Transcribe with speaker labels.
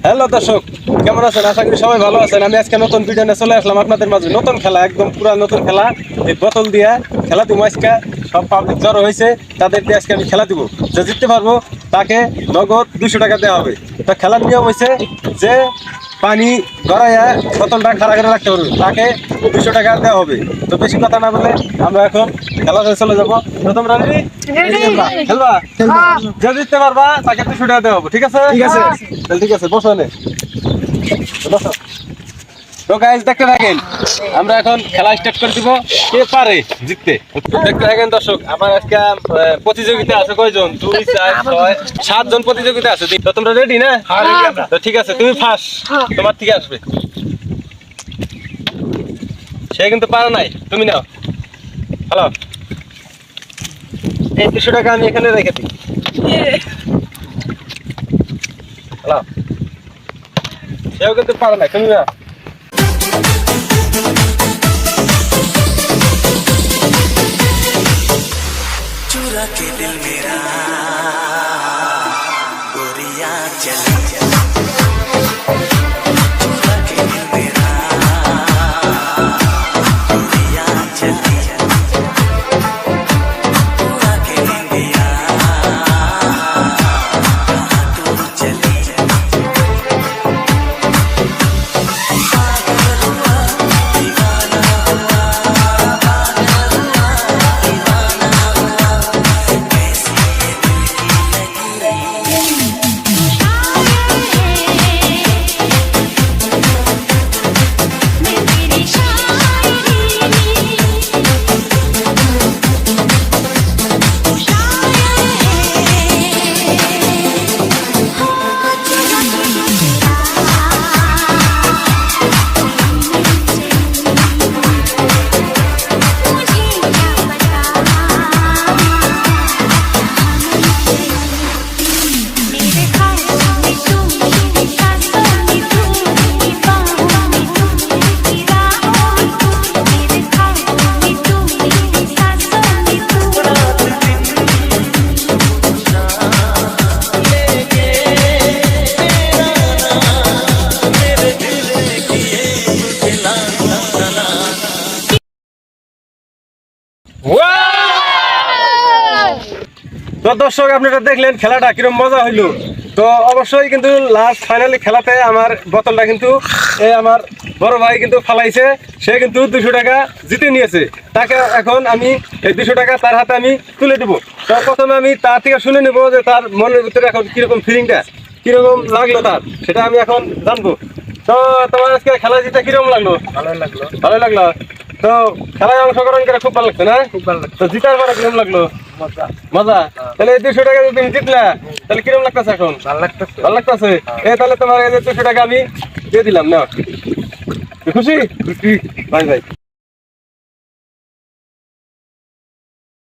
Speaker 1: Hello দর্শক, কেমন আছেন? আশা করি সবাই ভালো আছেন। আমি আজকে নতুন ভিডিও নিয়ে চলে আসলাম আপনাদের মাঝে। নতুন খেলা, একদম পুরো নতুন খেলা। এই বোতল দিয়া খেলা দিব আজকে। সব পাবলিক জড়ো হয়েছে, তাদের দিয়ে আজকে আমি খেলা দিব। যে জিততে পারবো তাকে নগদ 200 টাকা দেওয়া হবে। তো খেলার নিয়ম হয়েছে যে পানি গড়াইয়া বোতলটা খাড়া করে রাখতে পারবে, তাকে 200 টাকা দেওয়া হবে। তো বেশি কথা না বলে আমরা এখন খেলাতে চলে যাবো। তো তোমরা রেডি? খেলবা? যে জিততে পারবা তাকে 200 টাকা দেওয়া হবে। ঠিক আছে? ঠিক আছে, তাহলে ঠিক আছে, বসো নে। বসো। তো গাইস, দেখতে থাকেন, আমরা এখন খেলা স্টার্ট করে দিব। কে পারে জিততে দেখতে থাকেন দর্শক। আমার আজকে প্রতিযোগিতা আছে কয়জন? 2 4 6 7 জন প্রতিযোগিতা আছে। তো তোমরা রেডি না? তো ঠিক আছে, তুমি ফার্স্ট, তোমার থেকে আসবে। সে কিন্তু পারে নাই, তুমি নাও। হ্যালো, এই 200 টাকা আমি এখানে রেখে দিই। হ্যালো, সেও কিন্তু পারে নাই, তুমি না।
Speaker 2: चुरा के दिल मेरा गोरिया चली चुरा के दिल मेरा गोरिया चली चुरा के दिल मेरा कहाँ तू चली पागल हुआ दीवाना हुआ पागल हुआ दीवाना हुआ कैसी ये दिल की लगी
Speaker 1: তো দর্শক, আপনারা দেখলেন খেলাটা কিরকম মজা হইলো। তো অবশ্যই কিন্তু লাস্ট ফাইনালি খেলাতে আমার বোতলটা কিন্তু আমার বড় ভাই কিন্তু ফালাইছে। সে কিন্তু 200 টাকা জিতে নিয়েছে। তাকে এখন আমি এই 200 টাকা তার হাতে আমি তুলে দেবো। তো প্রথমে আমি তার থেকে শুনে নেবো যে তার মনের ভিতরে এখন কিরকম ফিলিংটা, কিরকম লাগলো তার, সেটা আমি এখন জানবো। তো তোমার আজকে খেলা জিতে কিরকম লাগলো? ভালো লাগলো। তো খেলায় অংশগ্রহণ করে খুব ভালো লাগছে না? খুব ভালো লাগছে। তো জিতার পরে কিরকম লাগলো? মজা। তাহলে এই 200 টাকা তুমি জিতলা, তাহলে কিরকম লাগতেছে এখন? ভালো লাগতেছে। তাহলে তোমার এই 200 টাকা আমি দিয়ে দিলাম। না খুশি? Bye bye.